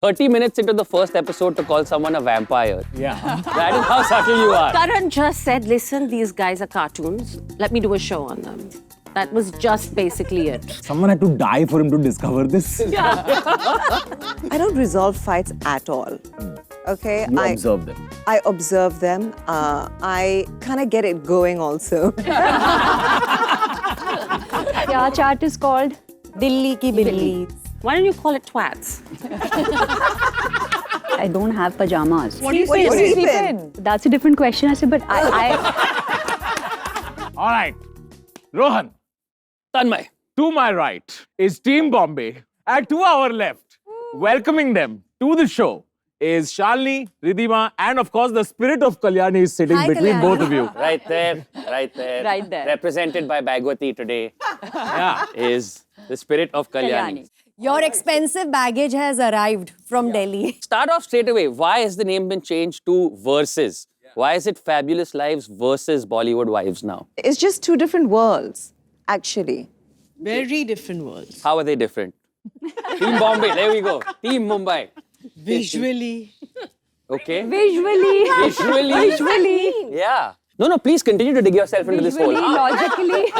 30 minutes into the first episode to call someone a vampire. Yeah. That is how subtle you are. Karan just said, listen, these guys are cartoons. Let me do a show on them. That was just basically it. Someone had to die for him to discover this. I don't resolve fights at all. Okay? You observe them. I observe them. I kind of get it going also. Yeah, chat is called Dilli Ki Billi. Why don't you call it twats? I don't have pajamas. What do you What say? do you sleep in? That's a different question. I said, but I All right. Rohan, Tanmay. to my right is Team Bombay. And to our left, welcoming them to the show is Shalini, Ridhima, and of course the spirit of Kalyani is sitting Hi, between Kalyani. both of you. Right there, right there. Right there. Represented by Bhagwati today Yeah. is the spirit of Kalyani. Your expensive baggage has arrived from Delhi. Start off straight away. Why has the name been changed to Versus? Why is it Fabulous Lives versus Bollywood Wives now? It's just two different worlds, actually. Very different worlds. How are they different? Team Bombay, there we go. Team Mumbai. Visually. Okay. visually, Visually. Yeah. No, please continue to dig yourself into this hole. visually, logically.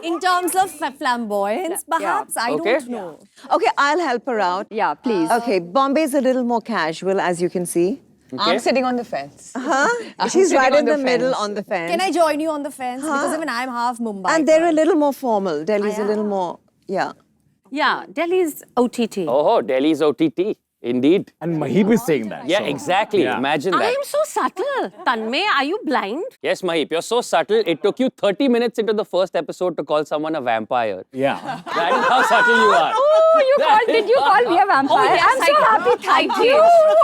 In terms of flamboyance, perhaps, I Okay. don't know. Okay, I'll help her out. Yeah, please. Okay, Bombay's a little more casual, as you can see. Okay. I'm sitting on the fence. She's sitting right on in the the middle fence. on the fence. Can I join you on the fence? Because even I'm half Mumbai. And they're a little more formal. Delhi's a little more, yeah. Yeah, Delhi's OTT. Oh, Delhi's OTT. Indeed. And Mahip is saying that. Yeah, so- exactly. Yeah. Imagine I that. am so subtle. Tanmay, are you blind? Yes, Mahip, you're so subtle. It took you 30 minutes into the first episode to call someone a vampire. Yeah. That is how subtle you are. Oh, did you call me a vampire? Oh, yes, I'm so I happy. did. Thank I you. did.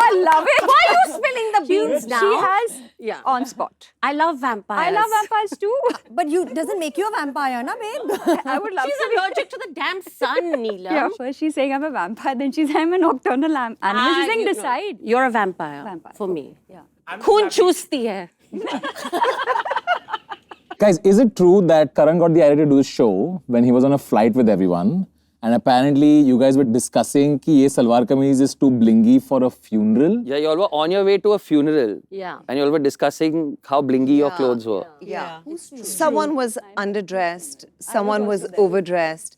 I love it. Why are you spilling the beans now? She has Yeah. on spot. I love vampires. I love vampires too. But you doesn't make you a vampire, na, babe? I would love She's to be. allergic to the damn sun, Neelam. Yeah, first she's saying I'm a vampire, then she's saying I'm a nocturnal animal. She's saying You know, decide. You're a vampire, Vampire. for me. Yeah. Khoon choosti hai. Guys, is it true that Karan got the idea to do this show when he was on a flight with everyone? And apparently you guys were discussing कि ये salwar kameez is too blingy for a funeral. Yeah, you all were on your way to a funeral. Yeah. And you all were discussing how blingy your clothes were. Yeah. Someone was underdressed, someone was overdressed.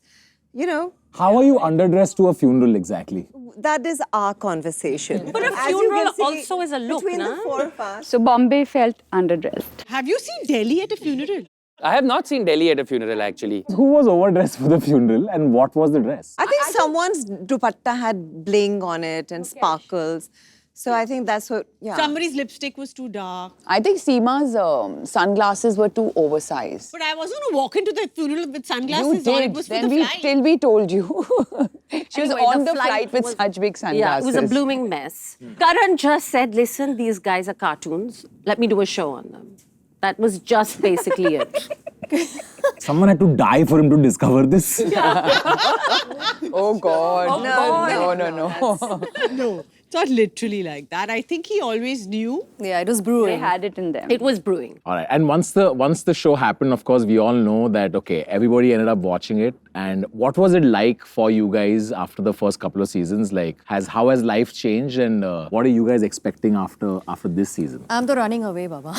You know, How are you underdressed to a funeral exactly? that is our conversation. But a As you funeral can see, also is a look, Between na? the four of us. So Bombay felt underdressed. Have you seen Delhi at a funeral? I have not seen Delhi at a funeral actually. Who was overdressed for the funeral and what was the dress? I think someone's dupatta had bling on it and sparkles. So I think that's what, yeah. Somebody's lipstick was too dark. I think Seema's sunglasses were too oversized. But I wasn't going to walk into the funeral with You sunglasses on. It did. was for Then the we flight. till we told you. She was Anyway, on the flight flight with was- such big sunglasses. Yeah, it was a blooming mess. Karan just said, listen, these guys are cartoons. Let me do a show on them. That was just basically it. Someone had to die for him to discover this. Oh God. No. No, it's not literally like that. I think he always knew. Yeah, it was They brewing. had it in them. It was brewing. All right. And once the show happened, of course, we all know that, okay, everybody ended up watching it. And what was it like for you guys after the first couple of seasons? Like, how has life changed and what are you guys expecting after this season? I'm the running away, Baba.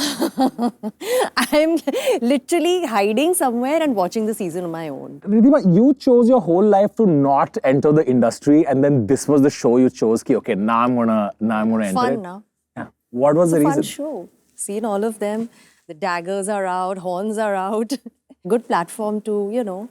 I'm literally hiding somewhere and watching the season on my own. Ridhima, you chose your whole life to not enter the industry and then this was the show you chose, ki, okay, now I'm gonna enter it. Fun, now. Yeah. What was the Fun reason? show. Seen all of them. The daggers are out, horns are out. Good platform to,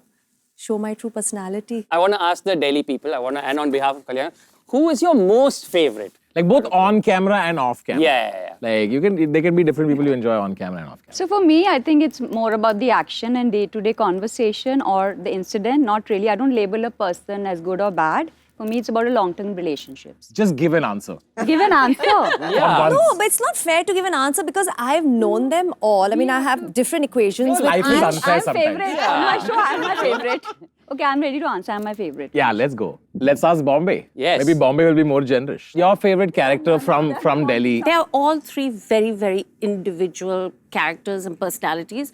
show my true personality. I want to ask the Delhi people, and on behalf of Kalyan, who is your most favorite? Like both on camera and off camera. Yeah. Like they can be different people you enjoy on camera and off camera. So for me, I think it's more about the action and day-to-day conversation or the incident. Not really. I don't label a person as good or bad. For me, it's about a long-term relationships. Just give an answer. Give an answer. Yeah. No, but it's not fair to give an answer because I've known them all. I mean, I have different equations with Life is unfair I'm sometimes. favorite. On my show, I'm my favorite. Okay, I'm ready to answer. I'm my favorite. Yeah, let's go. Let's ask Bombay. Yes. Maybe Bombay will be more generous. Your favorite character from Delhi? They are all three very, very individual characters and personalities.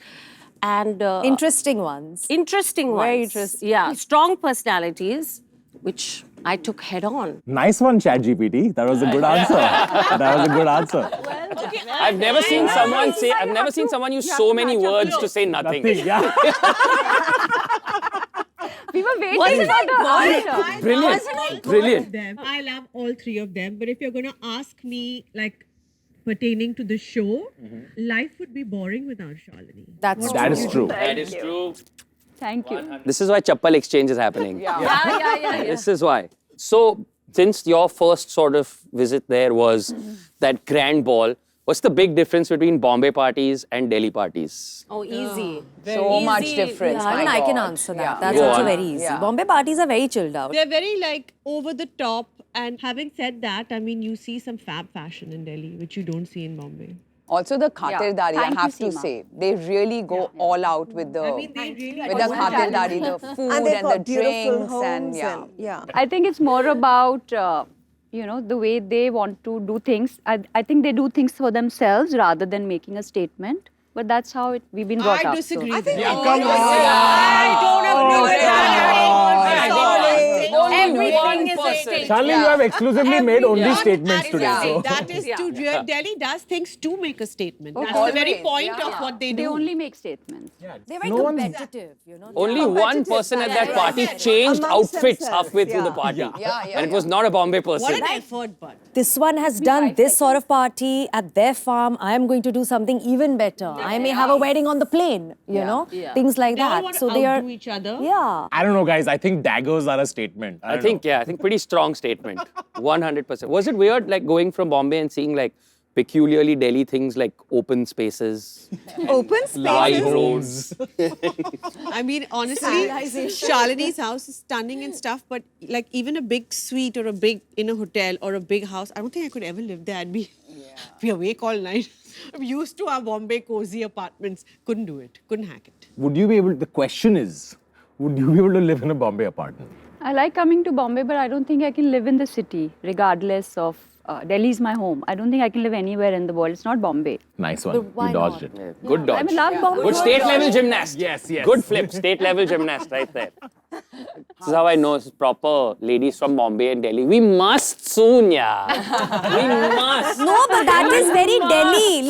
And interesting ones. interesting ones. Very interesting. Yeah, strong personalities. which I took head on. Nice one, ChatGPT. That was a good answer. That was a good answer. I've never seen someone use so many words to say nothing. Yeah. We were waiting for the answer. Brilliant. Them. I love all three of them. But if you're going to ask me, like, pertaining to the show, life would be boring without Shalini. That is true. That is true. Thank you. This is why chappal exchange is happening. Yeah. This is why. So, since your first sort of visit there was that grand ball, what's the big difference between Bombay parties and Delhi parties? Oh, easy. So much difference. Yeah, my I can God. answer that. Yeah. That's Go also on. very easy. Yeah. Bombay parties are very chilled out. They're very, like, over the top. And having said that, I mean, you see some fab fashion in Delhi, which you don't see in Bombay. Also the khatirdari, Thank I have you, to Seema. say, they really go all out with the I mean, they really with the khatirdari, the food And they've and got the beautiful drinks homes and yeah. I think it's more about, the way they want to do things. I think they do things for themselves rather than making a statement. But that's how we've been brought up. I disagree. I think with Come you. on. I don't agree with that. Everything is a statement. Shalini, you have exclusively made only Not statements today. actually. So. That is to Delhi does things to make a statement. That's always, the very point yeah. of what they do. They only make statements. They're very No one's- competitive, you know. Only one person at that party changed Amongst outfits themselves, halfway through the yeah. party. Yeah, And it was not a Bombay What person. an effort, but. This one has done this sort of party at their farm. I am going to do something even better. I may have a wedding on the plane, you know, things like They all that. want So to they are, outdo each other. yeah. I don't know, guys. I think daggers are a statement. I think pretty strong statement. 100%. Was it weird, like, going from Bombay and seeing, like, peculiarly Delhi things like open spaces, Open wide spaces. roads? I mean, honestly, Shalini's house is stunning and stuff, but like even a big suite or in a hotel or a big house, I don't think I could ever live there. I'd be awake all night. I'm used to our Bombay cozy apartments. Couldn't do it. Couldn't hack it. Would you be able? The question is, would you be able to live in a Bombay apartment? I like coming to Bombay, but I don't think I can live in the city, regardless of. Delhi is my home. I don't think I can live anywhere in the world. It's not Bombay. Nice one. why You dodged not? it. Good dodge. I love Bombay. Good state level gymnast. Yes, yes. Good flip, state level gymnast right there. This is how I know it's proper ladies from Bombay and Delhi. We must soon, yeah. We must. No, but that is very Delhi.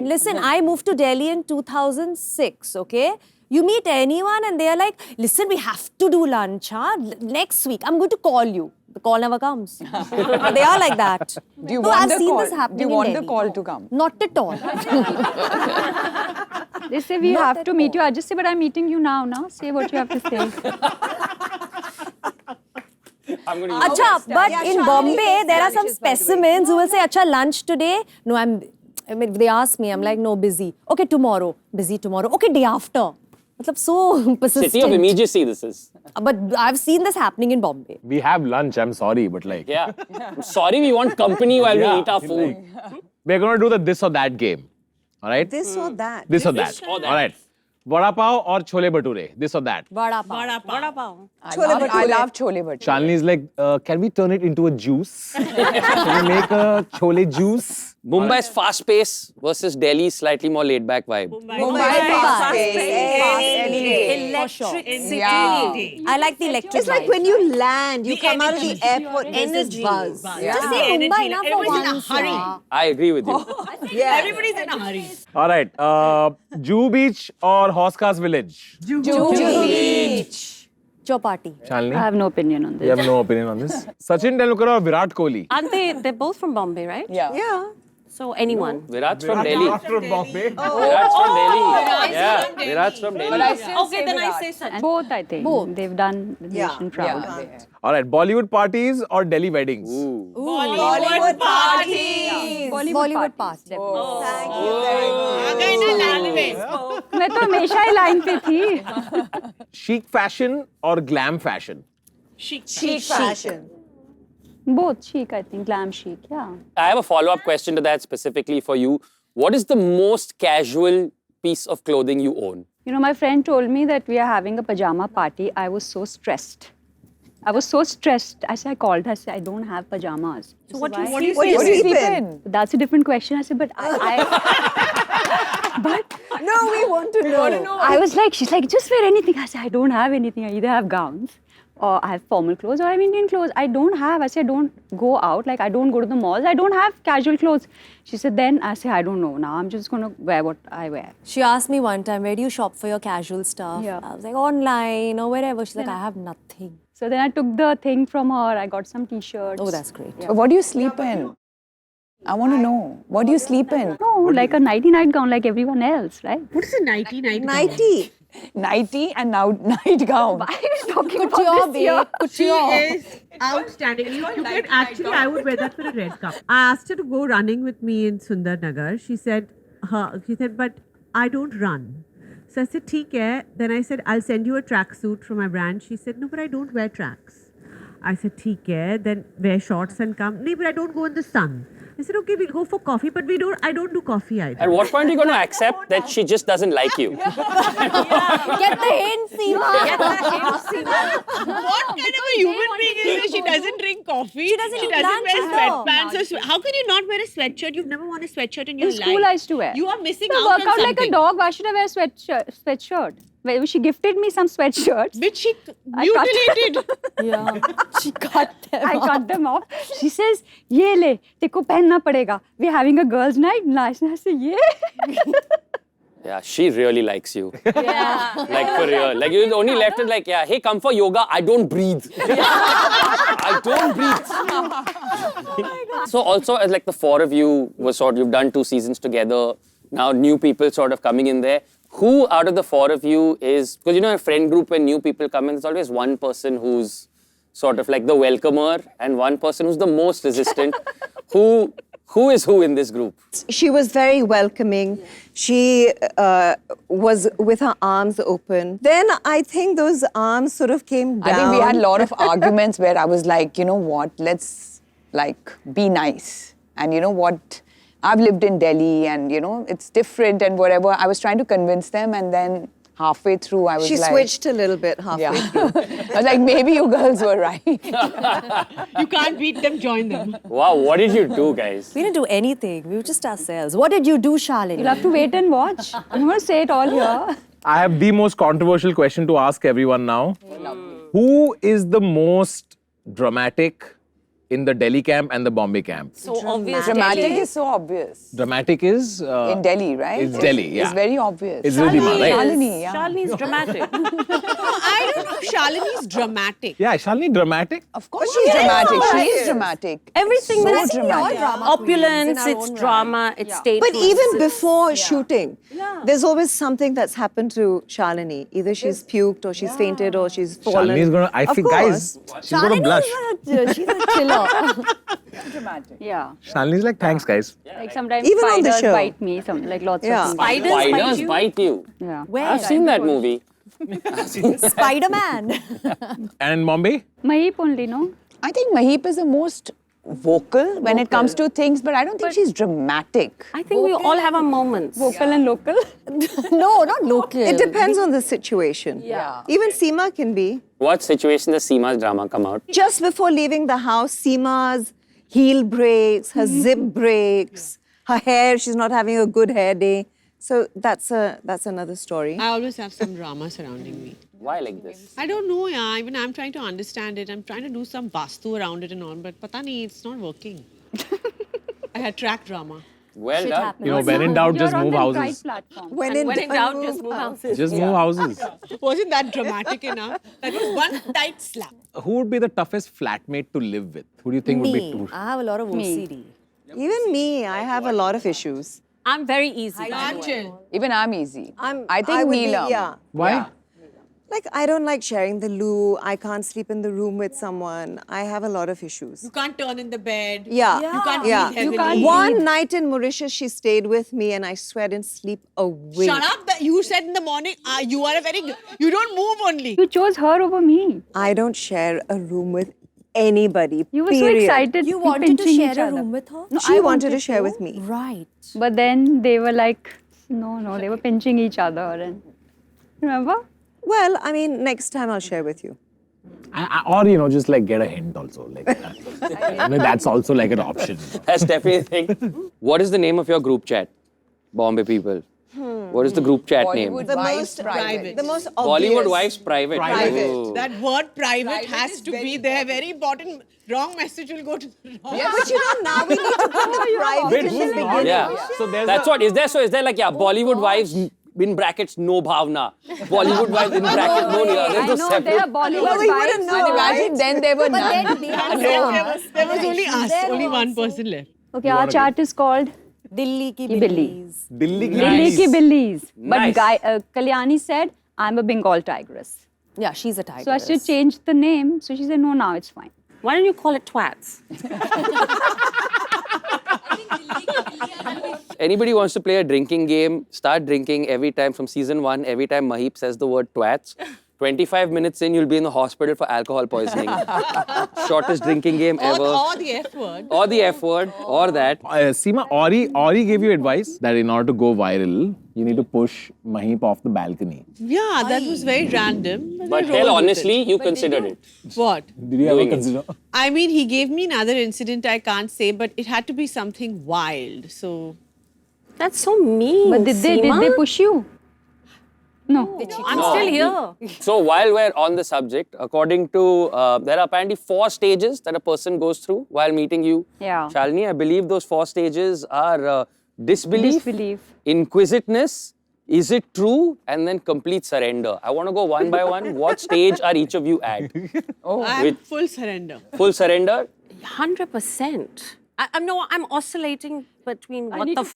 Listen. I moved to Delhi in 2006, okay? You meet anyone and they are like, listen, we have to do lunch, huh? Next week, I'm going to call you. The call never comes. They are like that. Do you No, want I've the seen call? this happening Do you in want the Delhi. call to come? Not at all. They say we have to meet you. I just say, but I'm meeting you now. Say what you have to say. I'm going to Acha, but in Bombay, there are some specimens who will say, Acha, lunch today? No, I mean, they ask me, I'm like, no, busy. Okay, tomorrow. Busy tomorrow. Okay, day after. Matlab, so persistent. City of immediacy, this is. But I've seen this happening in Bombay. We have lunch. I'm sorry, but like. Yeah. I'm sorry, we want company while we eat our food. We're gonna do the this or that game. All right. This or that. This or that. All right. Vada pav or chole bhature. This or that. Vada pav. I love chole bhature. Shalini is like, can we turn it into a juice? Can we make a chole juice? Mumbai's fast pace versus Delhi's slightly more laid back vibe. Electric city. Yeah. I like the electric It's like vibe. when you land, you come out of the airport, there's this buzz. Just say Mumbai now for Everybody's in a once. hurry. yeah. I agree with you. Everybody's in a hurry. All right. Juhu Beach or Hoskas Village? Chopati. Shalini? I have no opinion on You this. have no opinion on this? Sachin Tendulkar or Virat Kohli? Aren't they? They're both from Bombay, right? Yeah. Yeah. So anyone. Virat's from Delhi. From Bombay. Virat's from Delhi. Yeah, Virat's from Delhi. But I still Okay, then I say such. And both, I think. Both. They've done the nation proud. All right. Bollywood parties or Delhi weddings? Bollywood parties. Bollywood party. Thank you very much. मैं तो हमेशा ही line पे थी. Chic fashion or glam fashion? Chic fashion. Both chic, I think. Glam chic, yeah. I have a follow-up question to that specifically for you. What is the most casual piece of clothing you own? You know, my friend told me that we are having a pajama party. I was so stressed. I said, I called her, I said, I don't have pajamas. So what do Why? you What do you sleep in? That's a different question. I said, but No, we want to know. I was like, she's like, just wear anything. I said, I don't have anything. I either have gowns or I have formal clothes, or I have Indian clothes. I don't have. I said, don't go out. Like, I don't go to the malls. I don't have casual clothes. She said, then I said, I don't know. Now I'm just going to wear what I wear. She asked me one time, where do you shop for your casual stuff? Yeah. I was like, online or wherever. She's like, I have nothing. So then I took the thing from her. I got some t-shirts. Oh, that's great. What do you sleep in? I want to know. What do you sleep in? No, like a nighty-night gown like everyone else, right? What is a nighty-night? Nighty. Nighty and now night gown. Why are you talking Couture, about this here? babe. She Couture. is outstanding. You could actually, I would wear that for a red cup. I asked her to go running with me in Sundar Nagar. She said, but I don't run. So I said, theek hai. Then I said, I'll send you a tracksuit from my brand. She said, no, but I don't wear tracks. I said, theek hai. Then wear shorts and come. No, but I don't go in the sun. I said, okay, we'll go for coffee, but I don't do coffee either. At what point are you going to accept that she just doesn't like you? Get the hint, Seema. What kind of a human being is this? She doesn't drink coffee. She doesn't eat wear lunch, sweatpants. How can you not wear a sweatshirt? You've never worn a sweatshirt in your In life. school I used to wear. You are missing I out work on out something. like a dog. Why should I wear a sweatshirt? Well, she gifted me some sweatshirts. Which she I cut- mutilated. Yeah. She cut them I off. cut them off. She says, "Ye le, teko pehenna padega. We're having a girls' night." Nice. I say, "Ye." Yeah, she really likes you. Like for real. Like you only left it like, yeah, hey, come for yoga. I don't breathe. I don't breathe. So also, as like the four of you were you've done 2 seasons together. Now new people sort of coming in there. Who out of the four of you is, because you know, a friend group when new people come in, there's always one person who's sort of like the welcomer and one person who's the most resistant. Who is who in this group? She was very welcoming. She was with her arms open. Then I think those arms sort of came down. I think we had a lot of arguments where I was like, you know what, let's like be nice. And you know what, I've lived in Delhi and you know, it's different and whatever. I was trying to convince them and then halfway through I was She like... switched a little bit halfway through. I was like, maybe you girls were right. You can't beat them, join them. Wow, what did you do, guys? We didn't do anything. We were just ourselves. What did you do, Shalini? You'll have to wait and watch. I'm going to say it all here. I have the most controversial question to ask everyone now. Who is the most dramatic in the Delhi camp and the Bombay camp? So obvious. Dramatic is so obvious. Dramatic is... In Delhi, right? It's Delhi, yeah. It's very obvious. It's Ridhima, right? Shalini, yeah. Shalini's dramatic. I don't know if Shalini's dramatic. Yeah, Shalini dramatic. Of course she's dramatic. She is dramatic. Everything So that's dramatic. opulence, it's drama, it's statement. But even before shooting, there's always something that's happened to Shalini. Either she's puked or she's fainted or she's fallen. Shalini is gonna... I Of think, guys, course. she's gonna blush. She's a chiller. Yeah. Shalini's like, thanks, guys. Like sometimes Even on the spiders show. bite me, like lots Yeah. of things. Spiders bite you. Yeah. Where? I've seen that movie. Spider-Man. And in Bombay? Mahip only, no? I think Mahip is the most vocal when it comes to things, but I don't think she's dramatic. I think we all have our moments. Vocal and local. No, not local. It depends on the situation. Yeah. Even Seema can be. What situation does Seema's drama come out? Just before leaving the house, Seema's heel breaks, her zip breaks, her hair, she's not having a good hair day. So that's another story. I always have some drama surrounding me. Why like this? I don't know, yeah. Even I'm trying to understand it. I'm trying to do some vastu around it and all, but pata nahi, it's not working. I had track drama. Well Shit done. happens. You know, when in doubt, just You're move on the right houses. platform. When When in doubt, just move houses. Just move houses. Wasn't that dramatic enough? That was one tight slap. Who would be the toughest flatmate to live with? Who do you think would be Me. too? I have a lot of OCD. Even me, I have a lot of issues. I'm very easy. I'm chill. Even I'm easy. I think would be- Neelam. yeah. Why? Like, I don't like sharing the loo. I can't sleep in the room with someone. I have a lot of issues. You can't turn in the bed. Yeah. You can't Yeah. breathe heavily. One night in Mauritius, she stayed with me and I swear I didn't sleep a wink. Shut up. You said in the morning, you are a very good... You don't move only. You chose her over me. I don't share a room with anybody. You were so period. excited. You in wanted to pinching share each a other. room with her? No, She I wanted to share with me. Right. But then they were like, no, they were pinching each other. And remember? Well, I mean, next time I'll share with you. Or, you know, just like get a hint also. Like, I mean, that's also like an option. That's definitely a thing. What is the name of your group chat? Bombay people. What is the group chat name? Bollywood The Wives most Private. The most obvious. Bollywood Wives Private. Private. Ooh. That word private, Private has is to very be there. Very important. Wrong message will go to the wrong. Yeah, But you know, now we need to put the private Wait, in the who's beginning. not? Yeah. So there's That's what. Is there like, yeah, Bollywood Wives in brackets, no bhavna. Bollywood Wives in brackets, no Neha. I There's no know they are separate. Bollywood Well, we vibes. wouldn't know, And imagine right? then there were But none. then behind There was only us. Only one person left. Okay, our chat is called Dilli ki Billi. billies. Delhi ki Delhi ki Billies. Nice. But Kalyani said, I'm a Bengal tigress. Yeah, she's a tiger. So I should change the name. So she said, no, now it's fine. Why don't you call it twats? Anybody wants to play a drinking game, start drinking every time from season 1, every time Maheep says the word twats. 25 minutes in, you'll be in the hospital for alcohol poisoning. Shortest drinking game ever. Or the F word. Or the F word, or that. Seema, Ori gave you advice that in order to go viral, you need to push Maheep off the balcony. Yeah, that was very random. But I hell, rolled with honestly, it. you considered it. What? Did you ever Doing it. consider? I mean, he gave me another incident I can't say, but it had to be something wild. So That's so mean. But did they Seema. push you? No. I'm still here. So while we're on the subject, according to, there are apparently 4 stages that a person goes through while meeting you. Yeah. Shalini, I believe those 4 stages are disbelief, Disbelief. inquisitiveness, is it true, and then complete surrender. I want to go one by one. What stage are each of you at? I'm full surrender. Full surrender? 100%. I'm oscillating between what the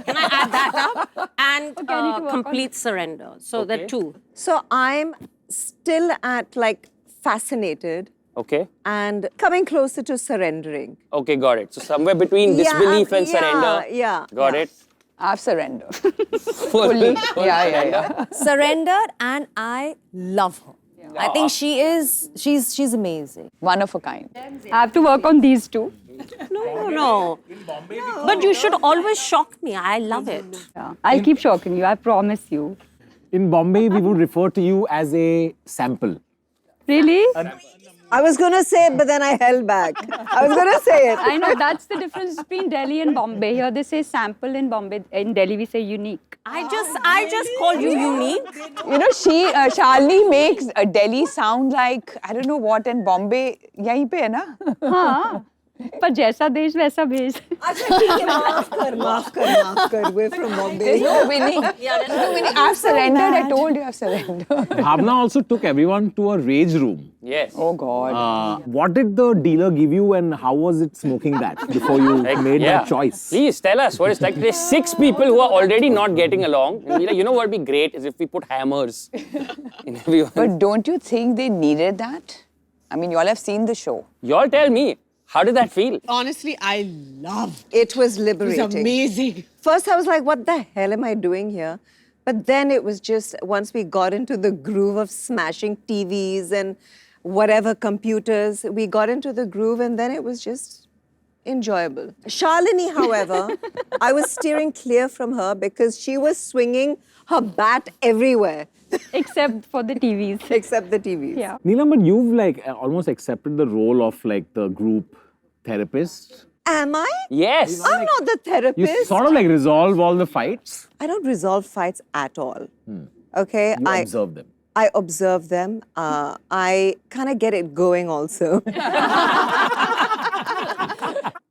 can I add that up? And I need to work on complete surrender. So Okay. the two. So I'm still at like fascinated Okay. and coming closer to surrendering. Okay, got it. So somewhere between disbelief and surrender. Yeah. Got it. I've surrendered. Fully. Yeah. Surrendered, and I love her. I think she's amazing. One of a kind. I have to work on these two. No. But you should always shock me. I love it. Yeah. I'll keep shocking you. I promise you. In Bombay, we would refer to you as a sample. Really? I was going to say it, but then I held back. I was going to say it. I know that's the difference between Delhi and Bombay. Here they say sample in Bombay. In Delhi we say unique. I just call you unique. You know, Shalini makes Delhi sound like, I don't know what, and Bombay, yahi pe hai na? हाँ. पर जैसा देश वैसा भेष. Maaf kar. We're from Bombay. No, winning. No, winning. I've surrendered. I told you I've surrendered. Bhavna also took everyone to a rage room. Yes. Oh, God. What did the dealer give you, and how was it smoking that before you made that choice? Please tell us what it's like. There's 6 people who are already not getting along. And we're like, you know what would be great is if we put hammers in everyone. But don't you think they needed that? I mean, you all have seen the show. Y'all tell me, how did that feel? Honestly, I loved It was it. It liberating. was amazing. First, I was like, what the hell am I doing here? But then it was just, once we got into the groove of smashing TVs and whatever computers, we got into the groove and then it was just enjoyable. Shalini, however, I was steering clear from her because she was swinging her bat everywhere Except for the TVs. except the TVs. Yeah. Neelam, but you've like almost accepted the role of like the group therapist. Am I? Yes. I'm not the You therapist. sort of like resolve all the fights. I don't resolve fights at all. Okay? You observe them. I observe them. I kind of get it going also.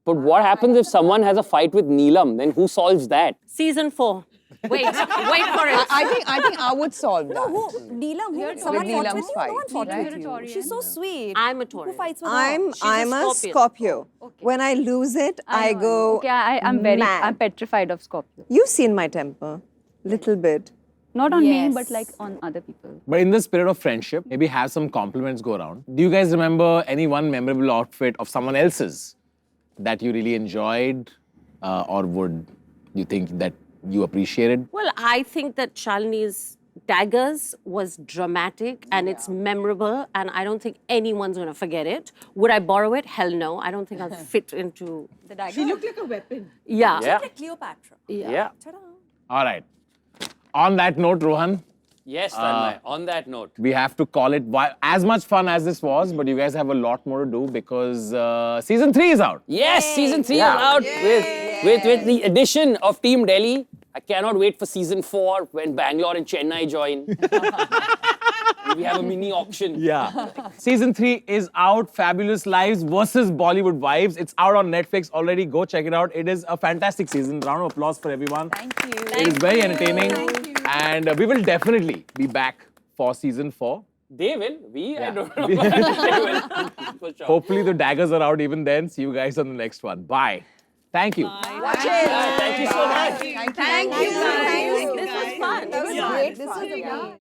But what happens if someone has a fight with Neelam? Then who solves that? Season 4. Wait for it. I think I would solve that. Neelam, someone Neelam's fought with you? fight. No one fought Neelam. with you. Taurian. She's so sweet. I'm a Who Taurian. fights with her? I'm a Scorpio. Scorpio. When I lose it, I go Okay, I'm very, mad. I'm petrified of Scorpio. You've seen my temper, little bit. Not on me, Yes. but like on other people. But in the spirit of friendship, maybe have some compliments go around. Do you guys remember any one memorable outfit of someone else's that you really enjoyed, or would you think that you appreciated? Well, I think that Shalini's daggers was dramatic and it's memorable, and I don't think anyone's going to forget it. Would I borrow it? Hell no. I don't think I'll fit into The dagger. She looked like a weapon. Yeah. Yeah. Like Cleopatra. Yeah. All right. On that note, Rohan, Yes, Tanmay. On that note. we have to call it as much fun as this was, but you guys have a lot more to do because season 3 is out. Yes, season 3 is out with the addition of Team Delhi. I cannot wait for season 4 when Bangalore and Chennai join. We have a mini auction. Yeah. Season 3 is out. Fabulous Lives versus Bollywood Vibes. It's out on Netflix already. Go check it out. It is a fantastic season. Round of applause for everyone. Thank you. It is very entertaining. And we will definitely be back for season 4. They will. I don't know. They will. For sure. Hopefully the daggers are out even then. See you guys on the next one. Bye. Thank you. Thank you so much. Thank you. This was fun. That was great. This was amazing.